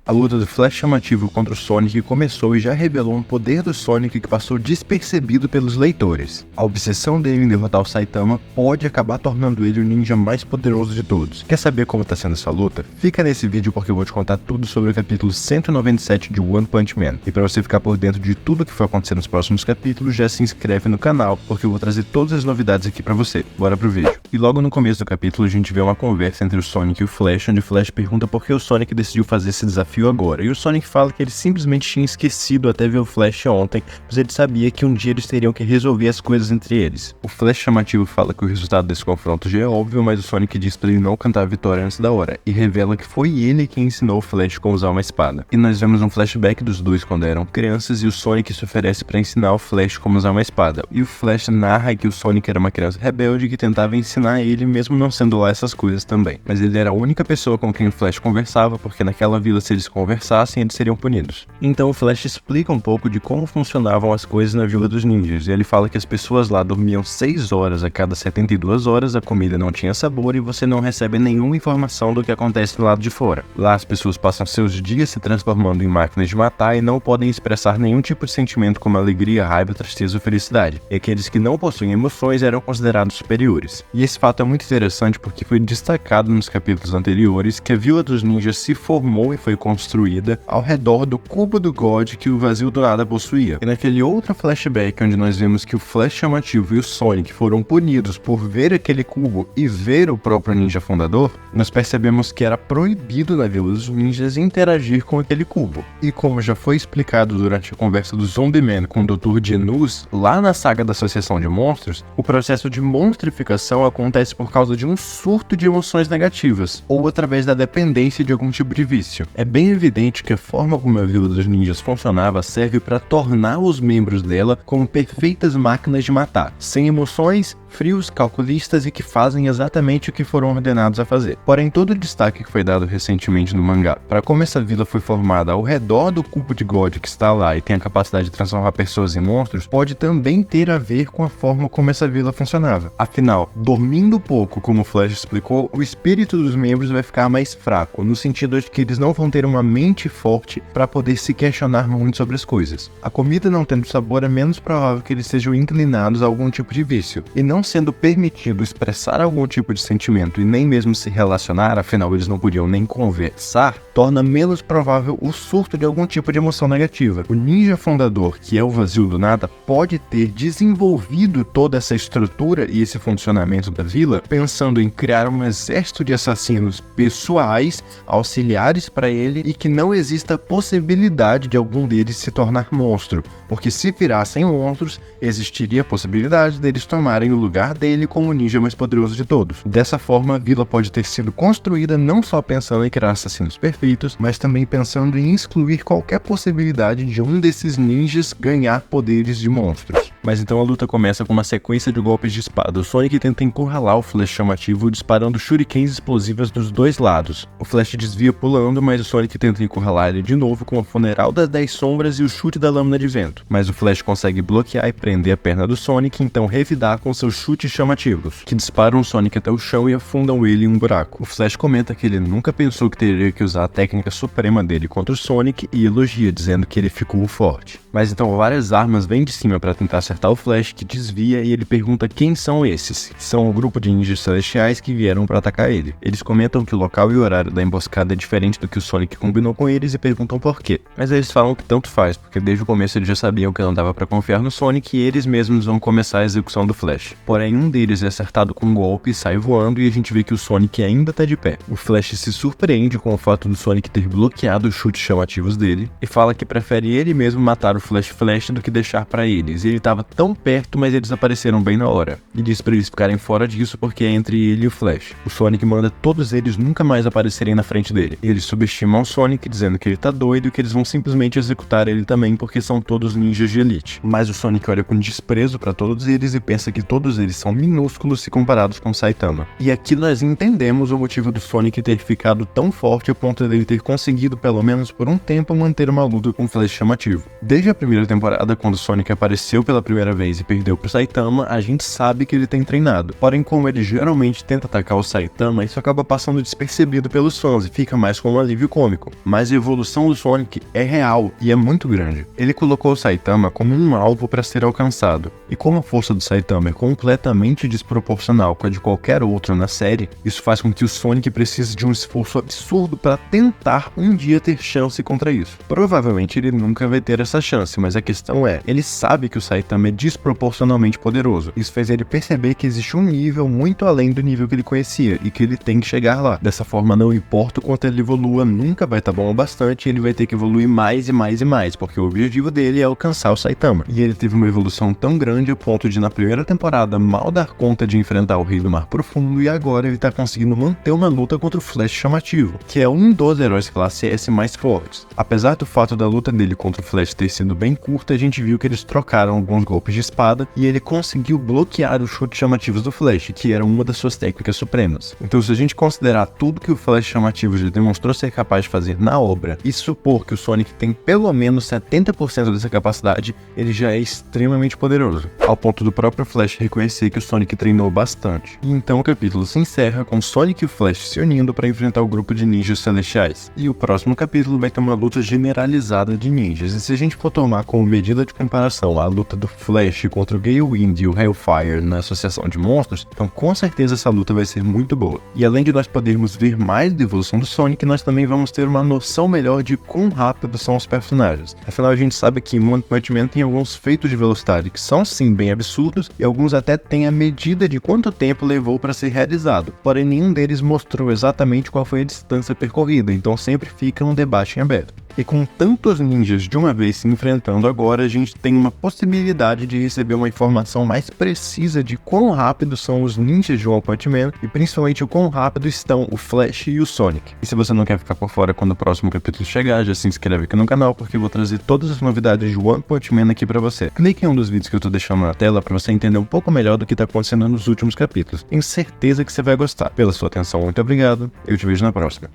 A luta do Flash chamativo contra o Sonic começou e já revelou um poder do Sonic que passou despercebido pelos leitores. A obsessão dele em derrotar o Saitama pode acabar tornando ele o ninja mais poderoso de todos. Quer saber como está sendo essa luta? Fica nesse vídeo porque eu vou te contar tudo sobre o capítulo 197 de One Punch Man. E para você ficar por dentro de tudo que for acontecer nos próximos capítulos, já se inscreve no canal, porque eu vou trazer todas as novidades aqui para você. Bora pro vídeo. E logo no começo do capítulo a gente vê uma conversa entre o Sonic e o Flash, onde o Flash pergunta por que o Sonic decidiu fazer esse desafio agora. E o Sonic fala que ele simplesmente tinha esquecido até ver o Flash ontem, pois ele sabia que um dia eles teriam que resolver as coisas entre eles. O Flash chamativo fala que o resultado desse confronto já é óbvio, mas o Sonic diz para ele não cantar a vitória antes da hora, e revela que foi ele quem ensinou o Flash como usar uma espada. E nós vemos um flashback dos dois quando eram crianças, e o Sonic se oferece para ensinar o Flash como usar uma espada. E o Flash narra que o Sonic era uma criança rebelde que tentava ensinar ele, mesmo não sendo lá essas coisas também. Mas ele era a única pessoa com quem o Flash conversava, porque naquela vila, se eles conversassem, eles seriam punidos. Então o Flash explica um pouco de como funcionavam as coisas na Vila dos Ninjas, e ele fala que as pessoas lá dormiam 6 horas a cada 72 horas, a comida não tinha sabor e você não recebe nenhuma informação do que acontece do lado de fora. Lá as pessoas passam seus dias se transformando em máquinas de matar e não podem expressar nenhum tipo de sentimento como alegria, raiva, tristeza ou felicidade. E aqueles que não possuem emoções eram considerados superiores. E esse fato é muito interessante porque foi destacado nos capítulos anteriores que a Vila dos Ninjas se formou e foi construída ao redor do cubo do God que o Vazio do Nada possuía. E naquele outro flashback onde nós vemos que o Flash chamativo e o Sonic foram punidos por ver aquele cubo e ver o próprio ninja fundador, nós percebemos que era proibido na Vila dos Ninjas interagir com aquele cubo. E como já foi explicado durante a conversa do Zombie Man com o Dr. Genos, lá na saga da Associação de Monstros, o processo de monstrificação acontece por causa de um surto de emoções negativas, ou através da dependência de algum tipo de vício. É bem evidente que a forma como a Vila dos Ninjas funcionava serve para tornar os membros dela como perfeitas máquinas de matar, sem emoções, frios, calculistas e que fazem exatamente o que foram ordenados a fazer. Porém, todo o destaque que foi dado recentemente no mangá para como essa vila foi formada ao redor do cubo de God que está lá e tem a capacidade de transformar pessoas em monstros, pode também ter a ver com a forma como essa vila funcionava. Afinal, dormindo pouco, como o Flash explicou, o espírito dos membros vai ficar mais fraco, no sentido de que eles não vão ter uma mente forte para poder se questionar muito sobre as coisas. A comida não tendo sabor, é menos provável que eles sejam inclinados a algum tipo de vício. E não sendo permitido expressar algum tipo de sentimento e nem mesmo se relacionar, afinal eles não podiam nem conversar, torna menos provável o surto de algum tipo de emoção negativa. O ninja fundador, que é o Vazio do Nada, pode ter desenvolvido toda essa estrutura e esse funcionamento da vila, pensando em criar um exército de assassinos pessoais, auxiliares para ele, e que não exista a possibilidade de algum deles se tornar monstro, porque se virassem monstros, existiria a possibilidade deles tomarem o lugar dele como o ninja mais poderoso de todos. Dessa forma, a vila pode ter sido construída não só pensando em criar assassinos perfeitos, mas também pensando em excluir qualquer possibilidade de um desses ninjas ganhar poderes de monstros. Mas então a luta começa com uma sequência de golpes de espada. O Sonic tenta encurralar o Flash chamativo disparando shurikens explosivas dos dois lados. O Flash desvia pulando, mas o Sonic tenta encurralar ele de novo com o funeral das 10 sombras e o chute da lâmina de vento. Mas o Flash consegue bloquear e prender a perna do Sonic, então revidar com seus chutes chamativos, que disparam o Sonic até o chão e afundam ele em um buraco. O Flash comenta que ele nunca pensou que teria que usar a técnica suprema dele contra o Sonic e elogia, dizendo que ele ficou forte. Mas então várias armas vêm de cima para tentar acertar o Flash, que desvia, e ele pergunta quem são esses. São um grupo de ninjas celestiais que vieram para atacar ele. Eles comentam que o local e o horário da emboscada é diferente do que o Sonic combinou com eles e perguntam por quê. Mas eles falam que tanto faz, porque desde o começo eles já sabiam que não dava para confiar no Sonic e eles mesmos vão começar a execução do Flash. Porém, um deles é acertado com um golpe e sai voando, e a gente vê que o Sonic ainda tá de pé. O Flash se surpreende com o fato do Sonic ter bloqueado os chutes chamativos dele e fala que prefere ele mesmo matar o Flash do que deixar para eles. E ele tava tão perto, mas eles apareceram bem na hora. E diz para eles ficarem fora disso porque é entre ele e o Flash. O Sonic manda todos eles nunca mais aparecerem na frente dele. Eles subestimam o Sonic, dizendo que ele tá doido e que eles vão simplesmente executar ele também porque são todos ninjas de elite. Mas o Sonic olha com desprezo para todos eles e pensa que todos todos eles são minúsculos se comparados com Saitama. E aqui nós entendemos o motivo do Sonic ter ficado tão forte a ponto dele ter conseguido, pelo menos por um tempo, manter uma luta com Flash chamativo. Desde a primeira temporada, quando o Sonic apareceu pela primeira vez e perdeu pro Saitama, a gente sabe que ele tem treinado. Porém, como ele geralmente tenta atacar o Saitama, isso acaba passando despercebido pelos fãs e fica mais como um alívio cômico. Mas a evolução do Sonic é real e é muito grande. Ele colocou o Saitama como um alvo para ser alcançado. E como a força do Saitama é completamente desproporcional com a de qualquer outro na série, isso faz com que o Sonic precise de um esforço absurdo para tentar um dia ter chance contra isso. Provavelmente ele nunca vai ter essa chance, mas a questão é, ele sabe que o Saitama é desproporcionalmente poderoso. Isso fez ele perceber que existe um nível muito além do nível que ele conhecia e que ele tem que chegar lá. Dessa forma, não importa o quanto ele evolua, nunca vai estar bom o bastante, ele vai ter que evoluir mais e mais e mais, porque o objetivo dele é alcançar o Saitama. E ele teve uma evolução tão grande a ponto de, na primeira temporada, mal dar conta de enfrentar o Rei do Mar Profundo, e agora ele tá conseguindo manter uma luta contra o Flash chamativo, que é um dos heróis classe S mais fortes. Apesar do fato da luta dele contra o Flash ter sido bem curta, a gente viu que eles trocaram alguns golpes de espada e ele conseguiu bloquear os chutes chamativos do Flash, que era uma das suas técnicas supremas. Então, se a gente considerar tudo que o Flash chamativo já demonstrou ser capaz de fazer na obra e supor que o Sonic tem pelo menos 70% dessa capacidade, ele já é extremamente poderoso, ao ponto do próprio Flash reconhecer que o Sonic treinou bastante. E então o capítulo se encerra com Sonic e o Flash se unindo para enfrentar o grupo de ninjas celestiais. E o próximo capítulo vai ter uma luta generalizada de ninjas, e se a gente for tomar como medida de comparação a luta do Flash contra o Gale Wind e o Hellfire na Associação de Monstros, então com certeza essa luta vai ser muito boa. E além de nós podermos ver mais da evolução do Sonic, nós também vamos ter uma noção melhor de quão rápido são os personagens. Afinal, a gente sabe que em One Punch Man tem alguns feitos de velocidade que são sim bem absurdos, e alguns até têm a medida de quanto tempo levou para ser realizado, porém nenhum deles mostrou exatamente qual foi a distância percorrida, então sempre fica um debate em aberto. E com tantos ninjas de uma vez se enfrentando agora, a gente tem uma possibilidade de receber uma informação mais precisa de quão rápidos são os ninjas de One Punch Man e principalmente o quão rápido estão o Flash e o Sonic. E se você não quer ficar por fora quando o próximo capítulo chegar, já se inscreve aqui no canal, porque eu vou trazer todas as novidades de One Punch Man aqui pra você. Clique em um dos vídeos que eu tô deixando na tela pra você entender um pouco melhor do que tá acontecendo nos últimos capítulos. Tenho certeza que você vai gostar. Pela sua atenção, muito obrigado. Eu te vejo na próxima.